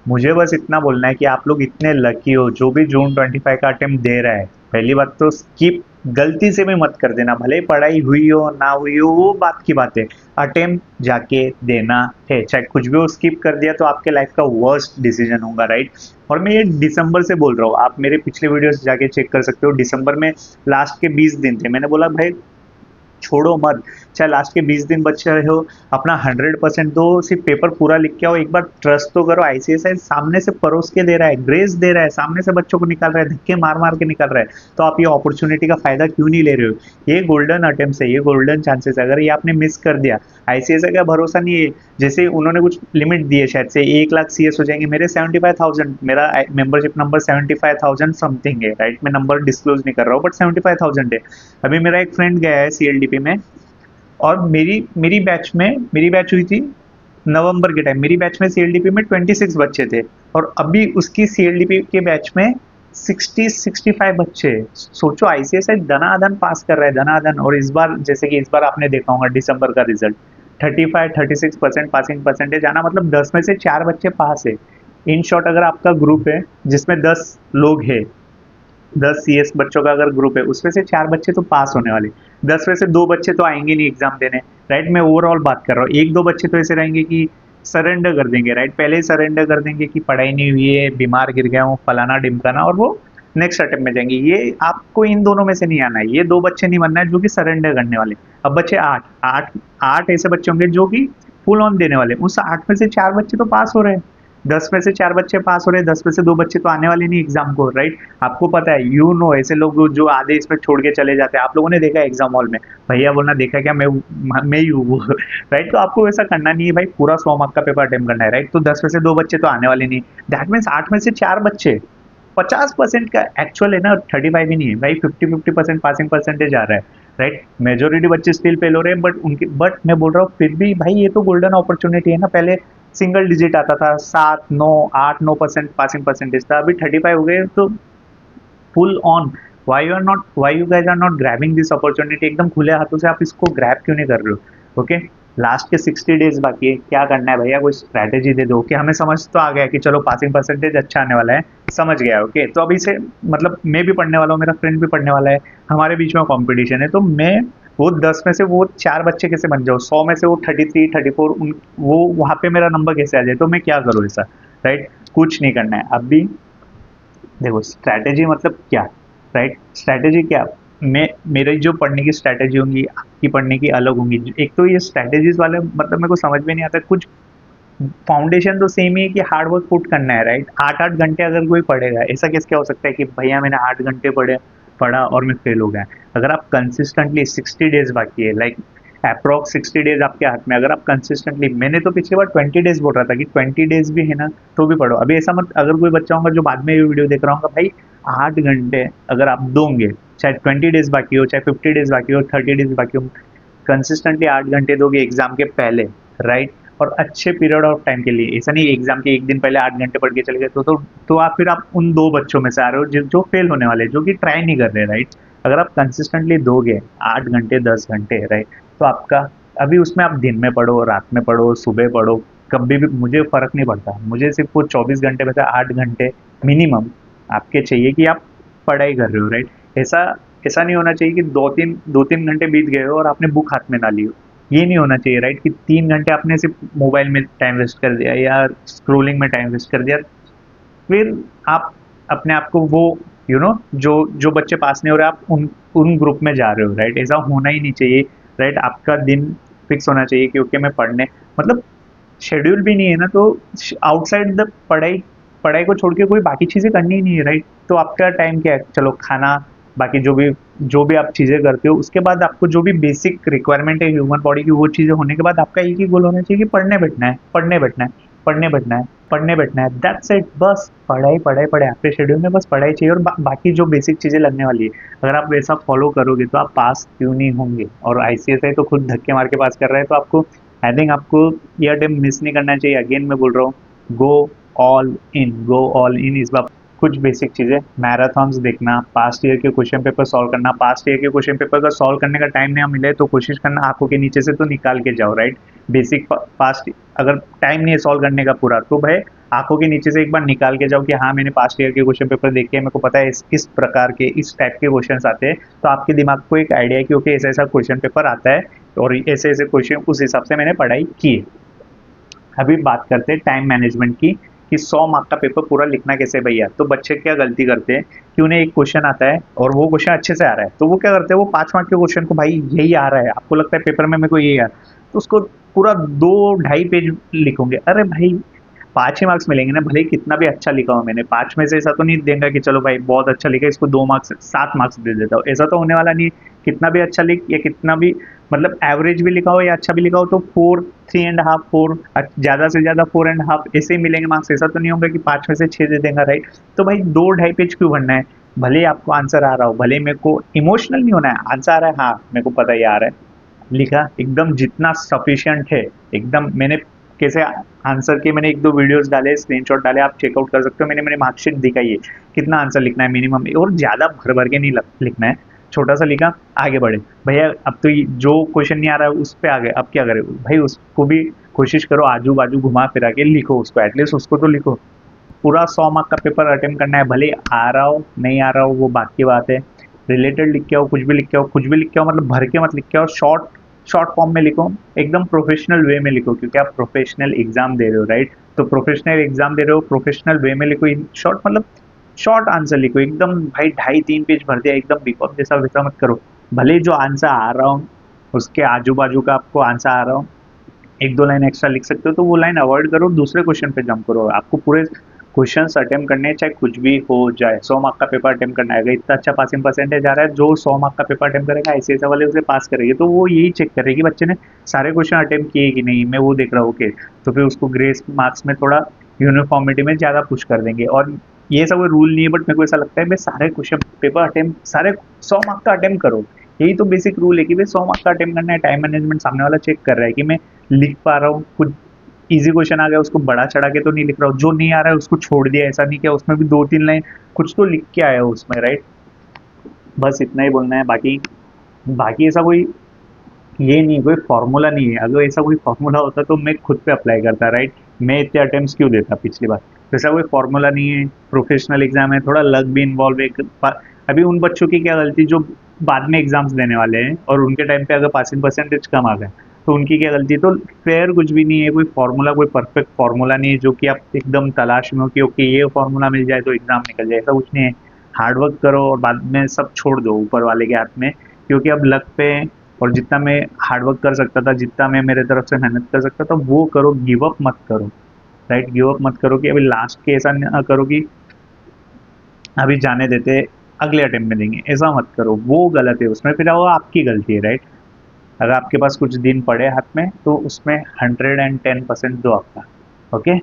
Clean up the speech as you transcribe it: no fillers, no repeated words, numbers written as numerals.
मुझे बस इतना बोलना है कि आप लोग इतने लकी हो, जो भी जून 25 का अटेम्प्ट दे रहा है, पहली बात तो स्किप गलती से भी मत कर देना, भले ही पढ़ाई हुई हो ना हुई हो वो बात की बात है, अटेम्प्ट जाके देना है, चाहे कुछ भी हो स्किप कर दिया तो आपके लाइफ का वर्स्ट डिसीजन होगा, राइट। और मैं ये दिसंबर से बोल रहा हूँ, आप मेरे पिछले वीडियोस जाके चेक कर सकते हो, दिसंबर में लास्ट के 20 दिन थे, मैंने बोला भाई छोड़ो मत, चाहे लास्ट के 20 दिन बचे रहे हो, अपना 100% दो, सिर्फ पेपर पूरा लिख के आओ, एक बार ट्रस्ट तो करो, आईसीएसआई सामने से परोस के दे रहा है, ग्रेस दे रहा है, सामने से बच्चों को निकाल रहा है, धक्के मार मार के निकाल रहा है, तो आप ये अपॉर्चुनिटी का फायदा क्यों नहीं ले रहे हो? ये गोल्डन अटेम्प्ट है, ये गोल्डन चांसेस है, अगर ये आपने मिस कर दिया, आईसीएसआई का भरोसा नहीं है, जैसे उन्होंने कुछ लिमिट दी है, शायद से 1 लाख सीएस हो जाएंगे, मेरे 75,000, मेरा मेंबरशिप नंबर 75,000 समथिंग है, राइट, मैं नंबर डिस्क्लोज नहीं कर रहा हूँ, बट 75,000 है। अभी मेरा एक फ्रेंड गया है सीएलडीपी में, और मेरी बैच हुई थी नवंबर के टाइम, मेरी बैच में सीएलडीपी में 26 बच्चे थे, और अभी उसकी सीएलडीपी के बैच में 65 बच्चे हैं। सोचो आईसीएसआई दनादन पास कर रहा है, दनादन। और इस बार जैसे कि इस बार आपने देखा होगा दिसंबर का रिजल्ट 35-36% पासिंग परसेंटेज आना, मतलब 10 में से 4 बच्चे पास है। इन शॉर्ट अगर आपका ग्रुप है जिसमें 10 लोग हैं, 10 सीएस बच्चों का अगर ग्रुप है, उसमें से 4 बच्चे तो पास होने वाले, 10 में से 2 बच्चे तो आएंगे नहीं एग्जाम देने, राइट। मैं ओवरऑल बात कर रहा हूँ, 1-2 बच्चे तो ऐसे रहेंगे कि सरेंडर कर देंगे, राइट, पहले ही सरेंडर कर देंगे कि पढ़ाई नहीं हुई है, बीमार गिर गया हूँ, फलाना डिमकाना, और वो नेक्स्ट अटेम्प्ट में जाएंगे। ये आपको इन दोनों में से नहीं आना है, ये 2 बच्चे नहीं बनना है जो कि सरेंडर करने वाले। अब बच्चे 8 ऐसे बच्चे होंगे जो कि फुल ऑन देने वाले, उस 8 में से 4 बच्चे तो पास हो रहे हैं, 10 में से 4 बच्चे पास हो रहे हैं, 10 में से 2 बच्चे तो आने वाले नहीं एग्जाम को, राइट। आपको पता है, ऐसे लोग जो आधे इसमें छोड़ के चले जाते हैं, आप लोगों ने देखा है एग्जाम हॉल में, भैया बोलना देखा क्या, मैं ही हूँ राइट। तो आपको वैसा करना नहीं है भाई, पूरा 100 मार्क का पेपर अटेम्प्ट करना है, राइट। तो 10 में से 2 बच्चे तो आने वाले नहीं, दैट मीन्स 8 में से 4 बच्चे, 50% का एक्चुअल है ना, 35 ही नहीं है भाई, 50% पासिंग परसेंटेज आ रहा है, राइट। मेजोरिटी बच्चे स्टिल फेल हो रहे हैं, बट मैं बोल रहा हूँ फिर भी भाई ये तो गोल्डन अपॉर्चुनिटी है ना। पहले सिंगल डिजिट आता था, 7, 9, 8, 9% पासिंग परसेंटेज था, अभी 35 हो गए, तो full on. Why you guys are not grabbing this opportunity? एकदम खुले हाथों से आप इसको ग्रैब क्यों नहीं कर रहे हो? ओके, लास्ट के 60 डेज बाकी है, क्या करना है भैया, कोई स्ट्रैटेजी दे दो। कि हमें समझ तो आ गया कि चलो पासिंग परसेंटेज अच्छा आने वाला है, समझ गया, ओके। तो अभी से मतलब मैं भी पढ़ने वाला हूँ, मेरा फ्रेंड भी पढ़ने वाला है, हमारे बीच में कॉम्पिटिशन है, तो मैं वो 10 में से वो 4 बच्चे कैसे बन जाऊँ, 100 में से वो 33-34, वो वहाँ पे मेरा नंबर कैसे आ जाए? तो मैं क्या करूँ ऐसा, राइट। कुछ नहीं करना है अभी। देखो स्ट्रैटेजी मतलब क्या, राइट, स्ट्रैटेजी क्या, मैं मेरी जो पढ़ने की स्ट्रैटेजी होंगी, आपकी पढ़ने की अलग होंगी। एक तो ये स्ट्रैटेजीज वाले मतलब मेरे को समझ में नहीं आता, कुछ फाउंडेशन तो सेम ही है कि हार्ड वर्क पुट करना है, राइट। 8-8 घंटे अगर कोई पढ़ेगा, ऐसा कैसे क्या हो सकता है कि भैया मैंने 8 घंटे पढ़ा और मैं फेल हो गया? अगर आप कंसिस्टेंटली 60 डेज बाकी है, लाइक अप्रॉक्स 60 डेज आपके हाथ में, अगर आप कंसिस्टेंटली, मैंने तो पिछली बार 20 डेज बोल रहा था कि 20 डेज भी है ना तो भी पढ़ो। अभी ऐसा मत, अगर कोई बच्चा होगा जो बाद में ये वीडियो देख रहा होगा, भाई 8 घंटे अगर आप दोगे, चाहे 20 डेज बाकी हो, चाहे 50 डेज बाकी हो, 30 डेज बाकी हो, कंसिस्टेंटली 8 घंटे दोगे एग्जाम के पहले, राइट। और अच्छे पीरियड ऑफ टाइम के लिए, ऐसा नहीं एग्जाम के एक दिन पहले 8 घंटे पढ़ के चले गए, तो आप फिर आप उन 2 बच्चों में से आ रहे हो जो फेल होने वाले, जो कि ट्राई नहीं कर रहे, राइट। अगर आप कंसिस्टेंटली दोगे 8 घंटे 10 घंटे, राइट, तो आपका, अभी उसमें आप दिन में पढ़ो, रात में पढ़ो, सुबह पढ़ो, कभी भी मुझे फर्क नहीं पड़ता, मुझे सिर्फ वो 24 घंटे में से 8 घंटे मिनिमम आपके चाहिए कि आप पढ़ाई कर रहे हो, राइट। ऐसा ऐसा नहीं होना चाहिए कि 2-3 घंटे बीत गए हो और आपने बुक हाथ में ना ली हो, ये नहीं होना चाहिए, राइट। कि 3 घंटे आपने सिर्फ मोबाइल में टाइम वेस्ट कर दिया या स्क्रोलिंग में टाइम वेस्ट कर दिया, फिर आप अपने आप को वो जो जो बच्चे पास नहीं हो रहे, आप उन ग्रुप में जा रहे हो, राइट। ऐसा होना ही नहीं चाहिए, राइट। आपका दिन फिक्स होना चाहिए कि ओके मैं पढ़ने, मतलब शेड्यूल भी नहीं है ना, तो आउटसाइड द पढ़ाई, पढ़ाई को छोड़ के कोई बाकी चीज़ें करनी ही नहीं है, राइट। तो आपका टाइम क्या है, चलो खाना, बाकी जो भी आप चीज़ें करते हो, उसके बाद आपको जो भी बेसिक रिक्वायरमेंट है ह्यूमन बॉडी की, वो चीज़ें होने के बाद आपका एक ही गोल होना चाहिए कि पढ़ने बैठना है, पढ़ने बैठना है, पढ़ने बैठना है, पढ़ने बैठना है, दैट्स इट। बस पढ़ाई पढ़ाई पढ़ाई, आपके शेड्यूल में बस पढ़ाई चाहिए, और बाकी जो बेसिक चीज़ें लगने वाली है, अगर आप वैसा फॉलो करोगे तो आप पास क्यों नहीं होंगे? और आईसीएसआई तो खुद धक्के मार के पास कर रहा है, तो आपको, आई थिंक आपको ये अटेम्प्ट मिस नहीं करना चाहिए। अगेन मैं बोल रहा हूँ, गो गो ऑल इन इस बार। कुछ बेसिक चीज़ें, मैराथॉन्स देखना, पास्ट ईयर के क्वेश्चन पेपर सॉल्व करना, पास्ट ईयर के क्वेश्चन पेपर का सॉल्व करने का टाइम नहीं मिले तो कोशिश करना आंखों के नीचे से तो निकाल के जाओ, राइट। बेसिक पास्ट, अगर टाइम नहीं है सॉल्व करने का पूरा, तो भाई आंखों के नीचे से एक बार निकाल के जाओ कि हाँ मैंने पास्ट ईयर के क्वेश्चन पेपर देखे हैं, मेरे को पता है इस प्रकार के इस टाइप के क्वेश्चंस आते हैं, तो आपके दिमाग को एक आइडिया है कि ओके ऐसा ऐसा क्वेश्चन पेपर आता है और ऐसे ऐसे क्वेश्चन उस हिसाब से मैंने पढ़ाई की है। अभी बात करते हैं टाइम मैनेजमेंट की कि 100 मार्क का पेपर पूरा लिखना कैसे भैया। तो बच्चे क्या गलती करते हैं कि उन्हें एक क्वेश्चन आता है और वो क्वेश्चन अच्छे से आ रहा है, तो वो क्या करते हैं वो 5 मार्क के क्वेश्चन को भाई यही आ रहा है, आपको लगता है पेपर में मेरे को यही आ रहा है, तो उसको पूरा 2-2.5 पेज लिखोगे। अरे भाई 5 ही मार्क्स मिलेंगे ना, भले ही कितना भी अच्छा लिखा हो मैंने, 5 में से ऐसा तो नहीं देगा कि चलो भाई बहुत अच्छा लिखा इसको 2 मार्क्स 7 मार्क्स दे देता हूँ, ऐसा तो होने वाला नहीं है। कितना भी अच्छा लिख या कितना भी मतलब एवरेज भी लिखा हो या अच्छा भी लिखा हो तो 4, 3.5, 4 ज़्यादा से ज़्यादा 4.5 ऐसे ही मिलेंगे मार्क्स। ऐसा तो नहीं होगा कि 5 में से 6 दे देगा, राइट। तो भाई 2-2.5 पेज क्यों भरना है, भले ही आपको आंसर आ रहा हो, भले मेरे को इमोशनल नहीं होना है, आंसर आ रहा है हाँ मेरे को पता ही आ रहा है, लिखा एकदम जितना सफिशिएंट है एकदम। मैंने कैसे आंसर के मैंने 1-2 वीडियोस डाले, स्क्रीनशॉट डाले, आप चेकआउट कर सकते हो, मैंने मेरी मार्कशीट दिखाई है कितना आंसर लिखना है मिनिमम, और ज़्यादा भर भर के नहीं लिखना है, छोटा सा लिखा आगे बढ़े। भैया अब तो जो क्वेश्चन नहीं आ रहा है उस पे आ गए, अब क्या करें भाई, उसको भी कोशिश करो आजू बाजू घुमा फिरा के लिखो उसको, एटलीस्ट उसको तो लिखो। पूरा 100 मार्क का पेपर अटेम्प्ट करना है, भले आ रहा हो नहीं आ रहा हो वो बात की बात है। रिलेटेड लिख के आओ, कुछ भी लिख के आओ, कुछ भी लिख के आओ, मतलब भर के मत लिख के आओ, शॉर्ट शॉर्ट फॉर्म में लिखो, एकदम प्रोफेशनल वे में लिखो, क्योंकि आप प्रोफेशनल एग्जाम दे रहे हो, राइट। तो प्रोफेशनल एग्जाम दे रहे हो, प्रोफेशनल वे में लिखो, शॉर्ट मतलब शॉर्ट आंसर लिखो एकदम। भाई 2.5-3 पेज भर दिया एकदम बीकॉम जैसा वैसा मत करो। भले जो आंसर आ रहा हो उसके आजू बाजू का आपको आंसर आ रहा हो, 1-2 लाइन एक्स्ट्रा लिख सकते हो तो वो लाइन अवॉइड करो, दूसरे क्वेश्चन पे जंप करो। आपको पूरे क्वेश्चंस अटेम्प्ट करने हैं, चाहे कुछ भी हो जाए। 100 मार्क का पेपर अटेम्प्ट करना है, अगर इतना अच्छा पासिंग परसेंटेज आ रहा है, जो 100 मार्क का पेपर अटेम्प्ट करेगा ऐसे वाले उसे पास करेंगे, तो वो यही चेक करेगी कि बच्चे ने सारे क्वेश्चन अटेम्प्ट किए कि नहीं, मैं वो देख रहा हूँ ओके, तो फिर उसको ग्रेस मार्क्स में थोड़ा यूनिफॉर्मिटी में ज़्यादा पुश कर देंगे। और ये सब रूल नहीं है, बट मेरे को ऐसा लगता है भाई सारे क्वेश्चन पेपर अटेम्प्ट, सारे 100 मार्क का अटेम्प्ट करो, यही तो बेसिक रूल है कि भाई 100 मार्क का अटेम्प्ट करना है। टाइम मैनेजमेंट सामने वाला चेक कर रहा है कि मैं लिख पा रहा हूँ, कुछ इजी क्वेश्चन आ गया उसको बड़ा चढ़ा के तो नहीं लिख रहा हूँ, जो नहीं आ रहा है उसको छोड़ दिया, ऐसा नहीं किया, उसमें भी 2-3 लाइन कुछ तो लिख के आया उसमें, राइट। बस इतना ही बोलना है, बाकी बाकी ऐसा कोई ये नहीं, कोई फॉर्मूला नहीं है। अगर ऐसा कोई फॉर्मूला होता तो मैं खुद पे अप्लाई करता, राइट। मैं इतने अटेम्प्ट्स क्यों देता पिछली बार। तो ऐसा कोई फॉर्मूला नहीं है, प्रोफेशनल एग्जाम है, थोड़ा लक भी इन्वॉल्व है। अभी उन बच्चों की क्या गलती जो बाद में एग्जाम्स देने वाले हैं और उनके टाइम पे अगर पासिंग परसेंटेज कम आ गए तो उनकी क्या गलती। तो फेयर कुछ भी नहीं है, कोई फॉर्मूला, कोई परफेक्ट फॉर्मूला नहीं है जो कि आप एकदम तलाश में हो कि ओके ये फॉर्मूला मिल जाए तो एग्जाम निकल जाए, ऐसा कुछ नहीं है। हार्ड वर्क करो और बाद में सब छोड़ दो ऊपर वाले के हाथ में, क्योंकि अब लक पे, और जितना मैं हार्ड वर्क कर सकता था, जितना मैं मेरे तरफ से मेहनत कर सकता था वो करो, गिव अप मत करो, राइट। गिव अप मत करो कि अभी लास्ट के ऐसा ना करो कि अभी जाने देते अगले अटेम्प्ट में देंगे, ऐसा मत करो, वो गलत है, उसमें फिर वो आपकी गलती है, राइट। अगर आपके पास कुछ दिन पड़े हाथ में तो उसमें 110% दो आपका, ओके।